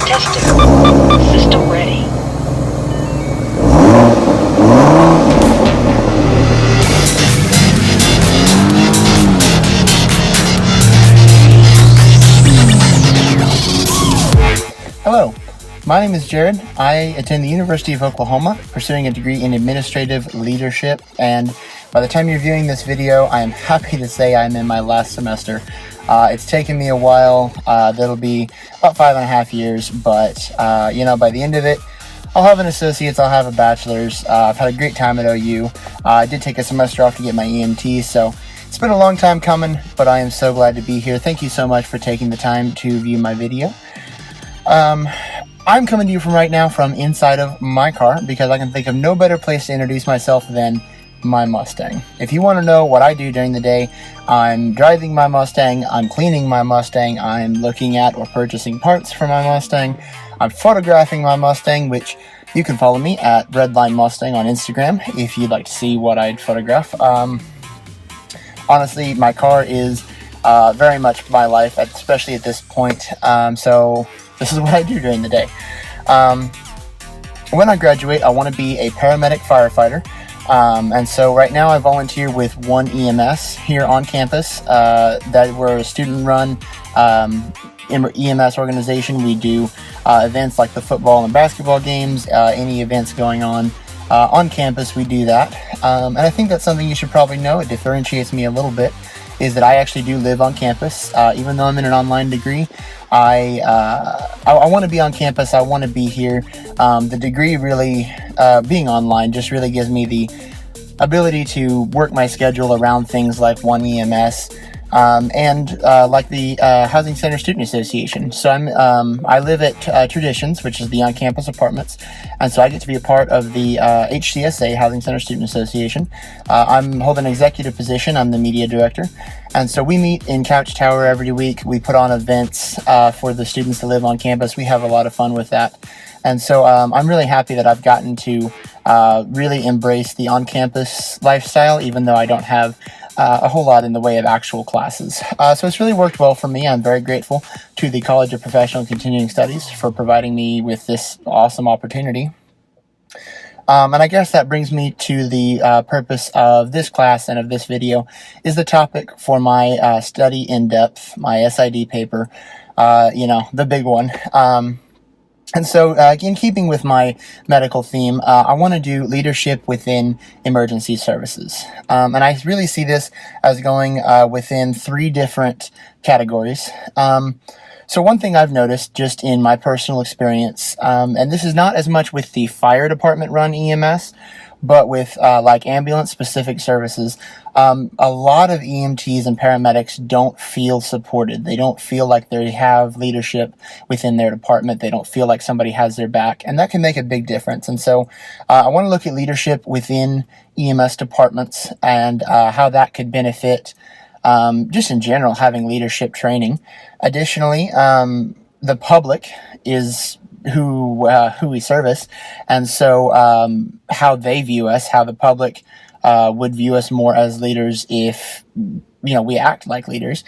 Testing. System ready. Hello, my name is Jared. I attend the University of Oklahoma, pursuing a degree in administrative leadership, and by the time you're viewing this video, I am happy to say I'm in my last semester. It's taken me a while. That'll be about 5.5 years, but by the end of it, I'll have an associate's, I'll have a bachelor's. I've had a great time at OU. I did take a semester off to get my EMT, so it's been a long time coming, but I am so glad to be here. Thank you so much for taking the time to view my video. I'm coming to you right now from inside of my car because I can think of no better place to introduce myself than my Mustang. If you want to know what I do during the day, I'm driving my Mustang, I'm cleaning my Mustang, I'm looking at or purchasing parts for my Mustang, I'm photographing my Mustang, which you can follow me at Redline Mustang on Instagram if you'd like to see what I'd photograph. Honestly, my car is very much my life, especially at this point, so this is what I do during the day. When I graduate, I want to be a paramedic firefighter. And so right now I volunteer with One EMS here on campus. That we're a student-run EMS organization. We do events like the football and basketball games, any events going on campus, we do that. And I think that's something you should probably know. It differentiates me a little bit, is that I actually do live on campus. Even though I'm in an online degree, I want to be on campus. I want to be here. The degree really, being online, just really gives me the ability to work my schedule around things like One EMS and like the Housing Center Student Association. So I live at Traditions, which is the on-campus apartments, and so I get to be a part of the HCSA, Housing Center Student Association. I'm holding an executive position. I'm the media director. And so we meet in Couch Tower every week. We put on events for the students to live on campus. We have a lot of fun with that. And so I'm really happy that I've gotten to really embrace the on-campus lifestyle, even though I don't have a whole lot in the way of actual classes. So it's really worked well for me. I'm very grateful to the College of Professional and Continuing Studies for providing me with this awesome opportunity. And I guess that brings me to the purpose of this class and of this video, is the topic for my study in depth, my SID paper, the big one. And so, in keeping with my medical theme, I want to do leadership within emergency services. And I really see this as going within 3 different categories. So one thing I've noticed just in my personal experience, and this is not as much with the fire department run EMS, but with like ambulance specific services, a lot of EMTs and paramedics don't feel supported. They don't feel like they have leadership within their department. They don't feel like somebody has their back, and that can make a big difference. And so I want to look at leadership within EMS departments and how that could benefit just in general, having leadership training. Additionally, the public is who we service, and so how they view us, how the public would view us more as leaders if we act like leaders.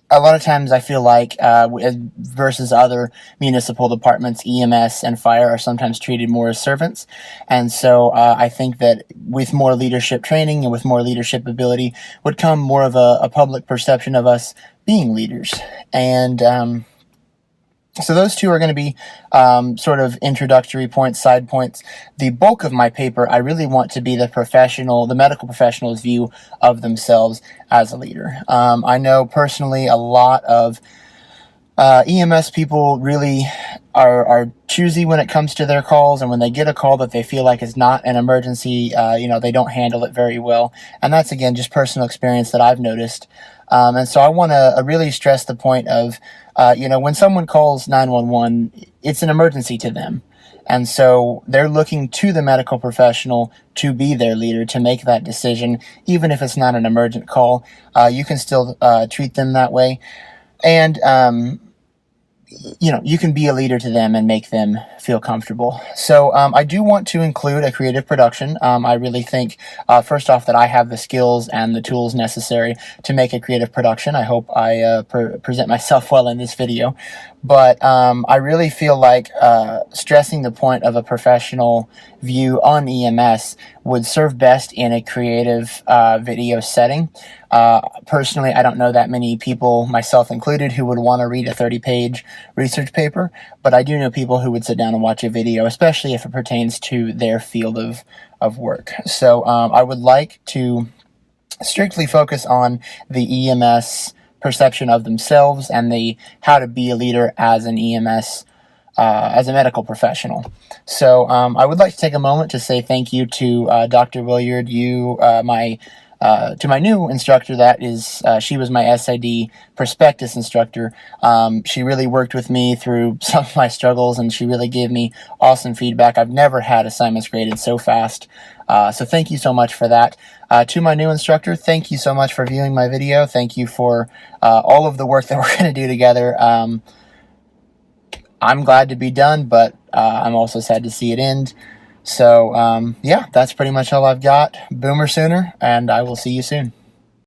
A lot of times I feel like versus other municipal departments, EMS and fire are sometimes treated more as servants. And so I think that with more leadership training and with more leadership ability would come more of a public perception of us being leaders. And so those 2 are going to be sort of introductory points, side points. The bulk of my paper, I really want to be the medical professional's view of themselves as a leader. I know personally a lot of EMS people really are choosy when it comes to their calls, and when they get a call that they feel like is not an emergency, they don't handle it very well. And that's, again, just personal experience that I've noticed. And so I want to really stress the point of, when someone calls 911, it's an emergency to them. And so they're looking to the medical professional to be their leader, to make that decision. Even if it's not an emergent call, you can still treat them that way. And you can be a leader to them and make them feel comfortable. So I do want to include a creative production. I really think, first off, that I have the skills and the tools necessary to make a creative production. I hope I present myself well in this video. But I really feel like stressing the point of a professional view on EMS would serve best in a creative video setting. Personally, I don't know that many people, myself included, who would want to read a 30-page research paper, but I do know people who would sit down and watch a video, especially if it pertains to their field of work. So I would like to strictly focus on the EMS perception of themselves and the how to be a leader as an EMS as a medical professional. So I would like to take a moment to say thank you to Dr. Williard, to my new instructor. That is, she was my SID prospectus instructor. She really worked with me through some of my struggles, and she really gave me awesome feedback. I've never had assignments graded so fast. So thank you so much for that. To my new instructor, thank you so much for viewing my video. Thank you for all of the work that we're going to do together. I'm glad to be done, but I'm also sad to see it end. So, yeah, that's pretty much all I've got. Boomer Sooner, and I will see you soon.